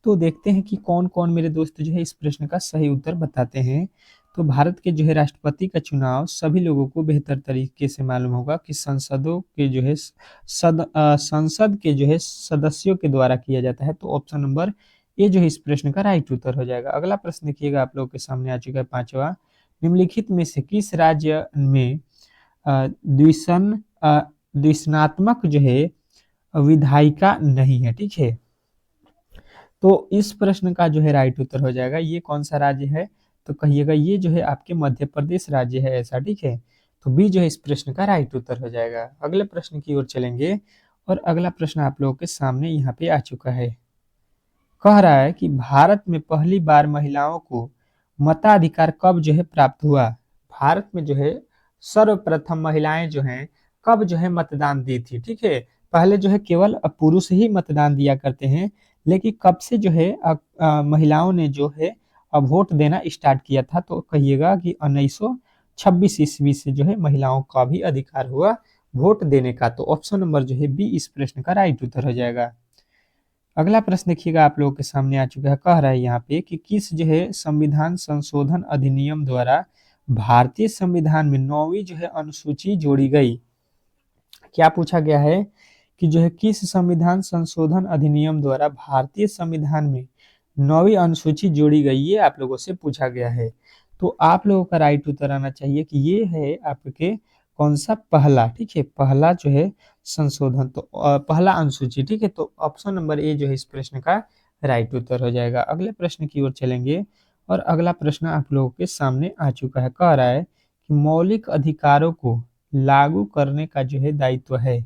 तो देखते हैं कि कौन कौन मेरे दोस्त जो है इस प्रश्न का सही उत्तर बताते हैं। तो भारत के जो है राष्ट्रपति का चुनाव सभी लोगों को बेहतर तरीके से मालूम होगा कि संसदों के जो है संसद के जो है सदस्यों के द्वारा किया जाता है। तो ऑप्शन नंबर ए जो है इस प्रश्न का राइट उत्तर हो जाएगा। अगला प्रश्न देखिएगा आप लोगों के सामने आ चुका है पांचवा, निम्नलिखित में से किस राज्य में द्विसनात्मक जो है विधायिका नहीं है, ठीक है। तो इस प्रश्न का जो है राइट उत्तर हो जाएगा, ये कौन सा राज्य है, तो कहिएगा ये जो है आपके मध्य प्रदेश राज्य है ऐसा, ठीक है। तो बी जो है इस प्रश्न का राइट उत्तर हो जाएगा। अगले प्रश्न की ओर चलेंगे और अगला प्रश्न आप लोगों के सामने यहाँ पे आ चुका है। कह रहा है कि भारत में पहली बार महिलाओं को मताधिकार कब जो है प्राप्त हुआ। भारत में जो है सर्वप्रथम महिलाएं जो हैं कब जो है मतदान दी थी, ठीक है। पहले जो है केवल पुरुष ही मतदान दिया करते हैं, लेकिन कब से जो है महिलाओं ने जो है वोट देना स्टार्ट किया था, तो कहिएगा कि 1926 ईस्वी से जो है महिलाओं का भी अधिकार हुआ वोट देने का। तो ऑप्शन नंबर जो है बी इस प्रश्न का राइट उत्तर हो जाएगा। अगला प्रश्न देखिएगा आप लोगों के सामने आ चुका है। कह रहा है यहाँ पे कि किस जो है संविधान संशोधन अधिनियम द्वारा भारतीय संविधान में 9वीं जो है अनुसूची जोड़ी गई। क्या पूछा गया है कि जो है किस संविधान संशोधन अधिनियम द्वारा भारतीय संविधान में 9वीं अनुसूची जोड़ी गई, ये आप लोगों से पूछा गया है। तो आप लोगों का राइट उत्तर आना चाहिए कि ये है आपके कौन सा पहला, ठीक है। पहला जो है संशोधन, तो पहला अनुसूची, ठीक है। तो ऑप्शन नंबर ए जो है इस प्रश्न का राइट उत्तर हो जाएगा। अगले प्रश्न की ओर चलेंगे और अगला प्रश्न आप लोगों के सामने आ चुका है। कह रहा है कि मौलिक अधिकारों को लागू करने का जो है दायित्व है।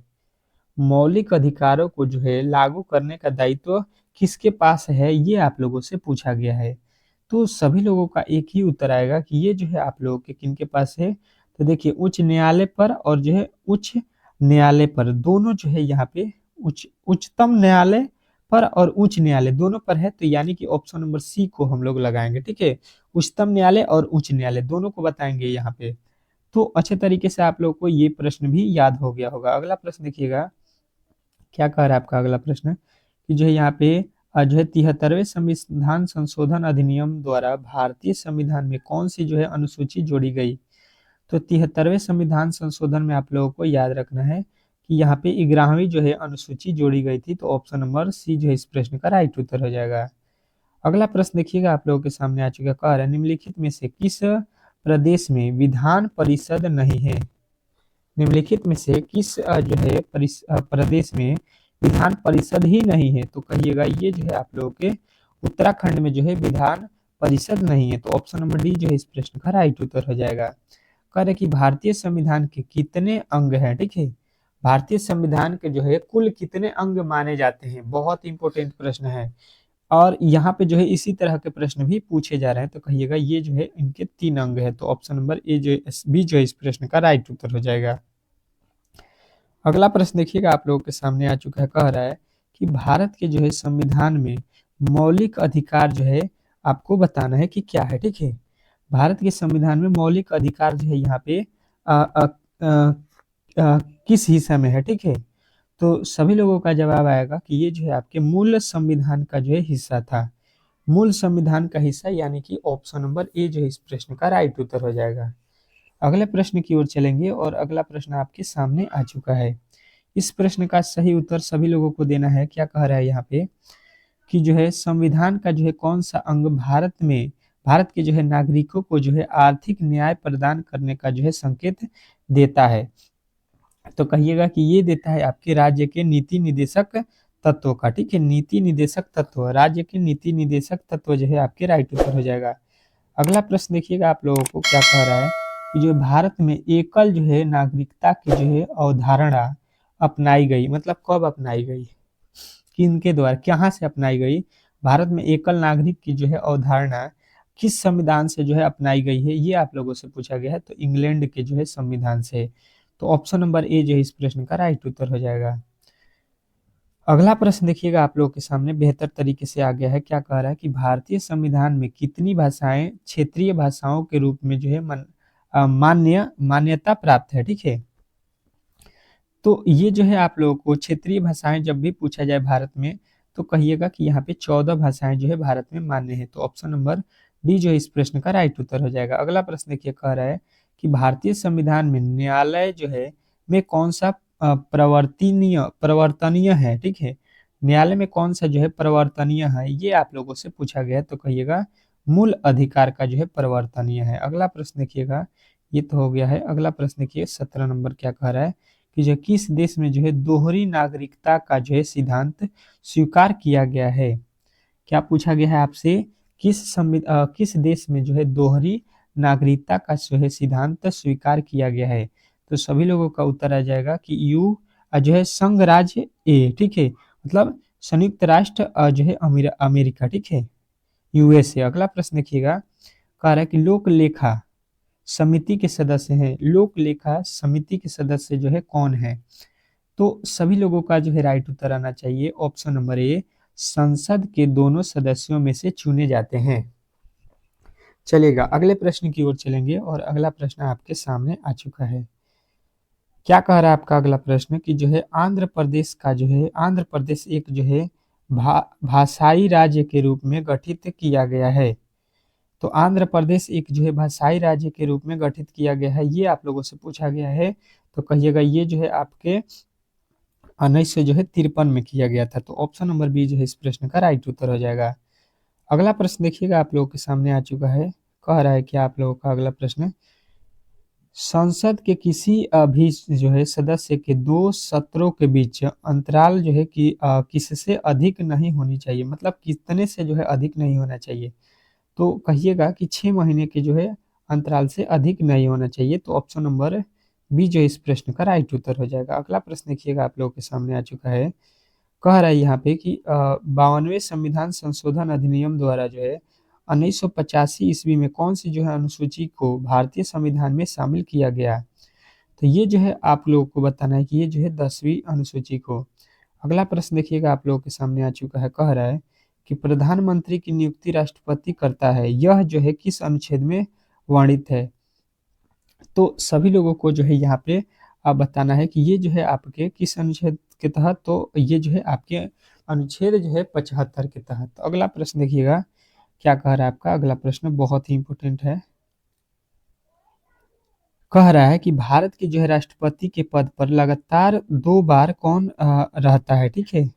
मौलिक अधिकारों को जो है लागू करने का दायित्व किसके पास है, ये आप लोगों से पूछा गया है। तो सभी लोगों का एक ही उत्तर आएगा कि ये जो है आप लोगों के किनके पास है, तो देखिए उच्च न्यायालय पर और जो है उच्च न्यायालय पर दोनों जो है यहाँ पे उच्चतम न्यायालय पर और उच्च न्यायालय दोनों पर है। तो यानी कि ऑप्शन नंबर सी को हम लोग लगाएंगे, ठीक है। उच्चतम न्यायालय और उच्च न्यायालय दोनों को बताएंगे यहाँ पे। तो अच्छे तरीके से आप लोग को ये प्रश्न भी याद हो गया होगा। अगला प्रश्न देखिएगा, क्या कह रहा है आपका अगला प्रश्न कि जो है यहाँ पे जो है 73वें संविधान संशोधन अधिनियम द्वारा भारतीय संविधान में कौन सी जो है अनुसूची जोड़ी गई। तो 73वें संविधान संशोधन में आप लोगों को याद रखना है कि यहाँ पे 11वीं जो है अनुसूची जोड़ी गई थी। तो ऑप्शन नंबर सी जो है इस प्रश्न का राइट उत्तर हो जाएगा। अगला प्रश्न देखिएगा आप लोगों के सामने आ चुका है। कह रहा है निम्नलिखित में से किस प्रदेश में विधान परिषद नहीं है। निम्नलिखित में से किस जो है प्रदेश में विधान परिषद ही नहीं है? तो कहिएगा ये जो है आप लोगों के उत्तराखंड में जो है विधान परिषद नहीं है। तो ऑप्शन नंबर डी जो है इस प्रश्न का राइट उत्तर हो जाएगा। कह रहे कि भारतीय संविधान के कितने अंग हैं? ठीक है, भारतीय संविधान के जो है कुल कितने अंग माने जाते हैं? बहुत इंपॉर्टेंट प्रश्न है और यहाँ पे जो है इसी तरह के प्रश्न भी पूछे जा रहे हैं। तो कहिएगा ये जो है इनके 3 अंग है। तो ऑप्शन नंबर ए जो बी जो है इस प्रश्न का राइट उत्तर हो जाएगा। अगला प्रश्न देखिएगा आप लोगों के सामने आ चुका है। कह रहा है कि भारत के जो है संविधान में मौलिक अधिकार जो है आपको बताना है कि क्या है। ठीक है, भारत के संविधान में मौलिक अधिकार जो है यहाँ पे अ, अ, अ, किस हिस्से में है? ठीक है, तो सभी लोगों का जवाब आएगा कि ये जो है आपके मूल संविधान का जो है हिस्सा था। मूल संविधान का हिस्सा यानी कि ऑप्शन नंबर ए जो है इस प्रश्न का राइट उत्तर हो जाएगा। अगले प्रश्न की ओर चलेंगे और अगला प्रश्न आपके सामने आ चुका है। इस प्रश्न का सही उत्तर सभी लोगों को देना है। क्या कह रहा है यहाँ पे कि जो है संविधान का जो है कौन सा अंग भारत के जो है नागरिकों को जो है आर्थिक न्याय प्रदान करने का जो है संकेत देता है? तो कहिएगा कि ये देता है आपके राज्य के नीति निदेशक तत्वों का। ठीक है, नीति निदेशक तत्व, राज्य के नीति निदेशक तत्व जो है आपके राइट उत्तर हो जाएगा। अगला प्रश्न देखिएगा आप लोगों को क्या कह रहा है कि जो भारत में एकल जो है नागरिकता की जो है अवधारणा अपनाई गई, मतलब कब अपनाई गई, किनके द्वारा, कहाँ से अपनाई गई? भारत में एकल नागरिक की जो है अवधारणा किस संविधान से जो है अपनाई गई है, ये आप लोगों से पूछा गया है। तो इंग्लैंड के जो है संविधान से। तो ऑप्शन नंबर ए जो है इस प्रश्न का राइट उत्तर हो जाएगा। अगला प्रश्न देखिएगा आप लोगों के सामने बेहतर तरीके से आ गया है। क्या कह रहा है कि भारतीय संविधान में कितनी भाषाएं क्षेत्रीय भाषाओं के रूप में जो है मान्यता प्राप्त है? ठीक है, तो ये जो है आप लोगों को क्षेत्रीय भाषाएं जब भी पूछा जाए भारत में तो कहिएगा कि यहाँ पे 14 भाषाएं जो है भारत में मान्य है। तो ऑप्शन नंबर डी जो है इस प्रश्न का राइट उत्तर हो जाएगा। अगला प्रश्न देखिए कह रहा है कि भारतीय संविधान में न्यायालय जो है में कौन सा प्रवर्तनीय है? ठीक है, न्यायालय में कौन सा जो है प्रवर्तनीय है, ये आप लोगों से पूछा गया है। तो कहिएगा मूल अधिकार का जो है प्रवर्तनीय है। अगला प्रश्न देखिएगा, ये तो हो गया है। अगला प्रश्न देखिए 17 नंबर क्या कह रहा है कि जो किस देश में जो है दोहरी नागरिकता का जो है सिद्धांत स्वीकार किया गया है? क्या पूछा गया है आपसे? किस देश में जो है दोहरी नागरिकता का जो है सिद्धांत स्वीकार किया गया है? तो सभी लोगों का उत्तर आ जाएगा कि जो है संघ राज्य ए। ठीक है, मतलब संयुक्त राष्ट्र जो है अमेरिका। ठीक है, यूएसए। अगला प्रश्न देखिएगा, कह रहा है कि लोक लेखा समिति के सदस्य हैं, लोक लेखा समिति के सदस्य जो है कौन है? तो सभी लोगों का जो है राइट उत्तर आना चाहिए ऑप्शन नंबर ए, संसद के दोनों सदस्यों में से चुने जाते हैं। चलेगा, अगले प्रश्न की ओर चलेंगे और अगला प्रश्न आपके सामने आ चुका है। क्या कह रहा है आपका अगला प्रश्न कि जो है आंध्र प्रदेश का जो है आंध्र प्रदेश एक जो है भाषाई राज्य के रूप में गठित किया गया है। तो आंध्र प्रदेश एक जो है भाषाई राज्य के रूप में गठित किया गया है, ये आप लोगों से पूछा गया है। तो कहिएगा ये जो है आपके 1953 में किया गया था। तो ऑप्शन नंबर बी जो है इस प्रश्न का राइट उत्तर हो जाएगा। अगला प्रश्न देखिएगा आप लोगों के सामने आ चुका है। कह रहा है कि आप लोगों का अगला प्रश्न, संसद के किसी भी जो है सदस्य के 2 सत्रों के बीच अंतराल जो है कि किससे अधिक नहीं होनी चाहिए, मतलब कितने से जो है अधिक नहीं होना चाहिए? तो कहिएगा कि 6 महीने के जो है अंतराल से अधिक नहीं होना चाहिए। तो ऑप्शन नंबर बी जो इस प्रश्न का राइट उत्तर हो जाएगा। अगला प्रश्न देखिएगा आप लोगों के सामने आ चुका है। कह रहा है यहाँ पे कि 52वें संविधान संशोधन अधिनियम द्वारा जो है 1985 ईस्वी में कौन सी जो है अनुसूची को भारतीय संविधान में शामिल किया गया? तो ये जो है आप लोगों को बताना है कि ये जो है 10वीं अनुसूची को। अगला प्रश्न देखिएगा आप लोगों के सामने आ चुका है। कह रहा है कि प्रधानमंत्री की नियुक्ति राष्ट्रपति करता है, यह जो है किस अनुच्छेद में वर्णित है? तो सभी लोगों को जो है यहाँ पे बताना है कि ये जो है आपके किस अनुच्छेद के तहत? तो ये जो है आपके अनुच्छेद जो है 75 के तहत। तो अगला प्रश्न देखिएगा क्या कह रहा है आपका अगला प्रश्न, बहुत ही इंपॉर्टेंट है। कह रहा है कि भारत के जो है राष्ट्रपति के पद पर लगातार 2 बार कौन रहता है? ठीक है,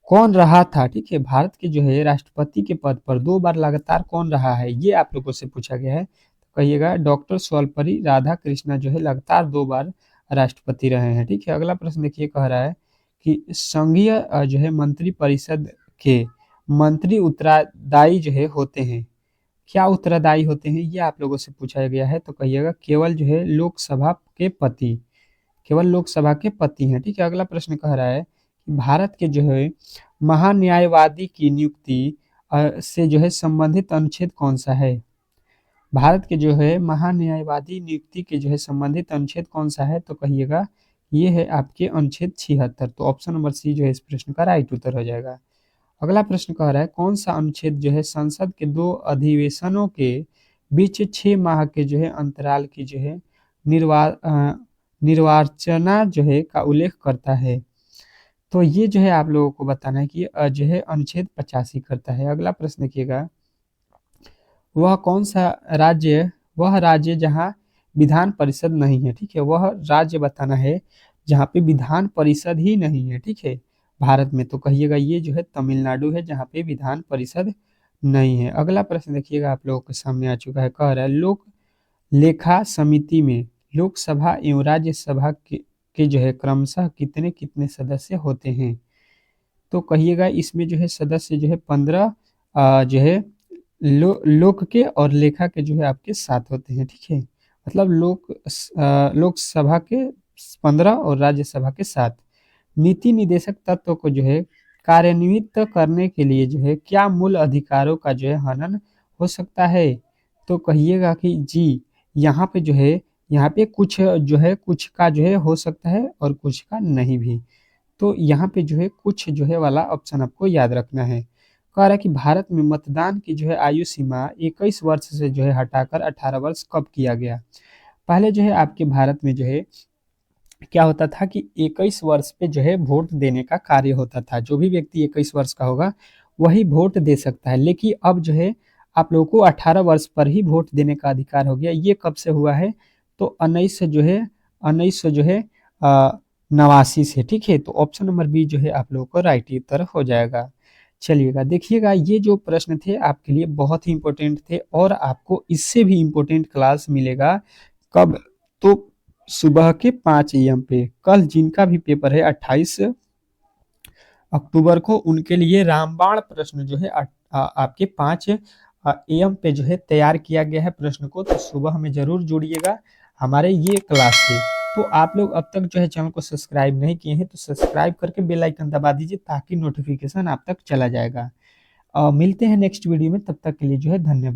कौन रहा था? ठीक है, भारत के जो है राष्ट्रपति के पद पर 2 बार लगातार कौन रहा है, ये आप लोगों से पूछा गया है। तो कहिएगा डॉक्टर सर्वपल्ली राधाकृष्णन जो है लगातार 2 बार राष्ट्रपति रहे हैं, ठीक है। अगला प्रश्न देखिए कह रहा है कि संघीय जो है मंत्रिपरिषद के मंत्री उत्तरदायी जो है होते हैं। क्या उत्तरदायी होते हैं ये आप लोगों से पूछा गया है, तो कहिएगा केवल जो है लोकसभा के पति, केवल लोकसभा के पति हैं, ठीक है। अगला प्रश्न कह रहा है कि भारत के जो है महान्यायवादी की नियुक्ति से जो है संबंधित अनुच्छेद कौन सा है। भारत के जो है महान्यायवादी नियुक्ति के जो है संबंधित अनुच्छेद कौन सा है, तो कहिएगा ये है आपके अनुच्छेद 76। तो ऑप्शन नंबर सी जो है इस प्रश्न का राइट उत्तर हो जाएगा। अगला प्रश्न कह रहा है कौन सा अनुच्छेद जो है संसद के 2 अधिवेशनों के बीच 6 माह के जो है अंतराल की जो है निर्वाचना जो है का उल्लेख करता है। तो ये जो है आप लोगों को बताना है कि जो है अनुच्छेद 85 करता है। अगला प्रश्न देखिएगा वह कौन सा राज्य, वह राज्य जहाँ विधान परिषद नहीं है, ठीक है। वह राज्य बताना है जहाँ पे विधान परिषद ही नहीं है, ठीक है, भारत में। तो कहिएगा ये जो है तमिलनाडु है जहाँ पे विधान परिषद नहीं है। अगला प्रश्न देखिएगा आप लोगों के सामने आ चुका है, कह रहा है लोक लेखा समिति में लोकसभा एवं राज्यसभा के जो है क्रमशः कितने कितने सदस्य होते हैं। तो कहिएगा इसमें जो है सदस्य जो है 15 जो है लोक के और लेखा के जो है आपके 7 होते हैं, ठीक है। मतलब लोकसभा के 15 और राज्यसभा के 7। नीति निदेशक तत्व को जो है कार्यान्वित करने के लिए जो है क्या मूल अधिकारों का जो है हनन हो सकता है। तो कहिएगा कि जी यहाँ पे जो है यहाँ पे कुछ जो है कुछ का जो है हो सकता है और कुछ का नहीं भी। तो यहाँ पे जो है कुछ जो है वाला ऑप्शन आपको याद रखना है। कह रहा है कि भारत में मतदान की जो है आयु सीमा 21 वर्ष से जो है हटाकर 18 वर्ष कब किया गया। पहले जो है आपके भारत में जो है क्या होता था कि 21 वर्ष पे जो है वोट देने का कार्य होता था। जो भी व्यक्ति 21 वर्ष का होगा वही वोट दे सकता है। लेकिन अब जो है आप लोगों को 18 वर्ष पर ही वोट देने का अधिकार हो गया। ये कब से हुआ है, तो 1900 जो है 89 से, ठीक है। तो ऑप्शन नंबर बी जो है आप लोगों को राइट उत्तर हो जाएगा। चलिएगा देखिएगा ये जो प्रश्न थे आपके लिए बहुत ही इंपॉर्टेंट थे और आपको इससे भी इम्पोर्टेंट क्लास मिलेगा कब, तो सुबह के 5 AM पे। कल जिनका भी पेपर है 28 अक्टूबर को, उनके लिए रामबाण प्रश्न जो है आपके 5 AM पे जो है तैयार किया गया है प्रश्न को। तो सुबह में जरूर जुड़िएगा हमारे ये क्लास से। तो आप लोग अब तक जो है चैनल को सब्सक्राइब नहीं किए हैं तो सब्सक्राइब करके बेल आइकन दबा दीजिए ताकि नोटिफिकेशन आप तक चला जाएगा। मिलते हैं नेक्स्ट वीडियो में, तब तक के लिए जो है धन्यवाद।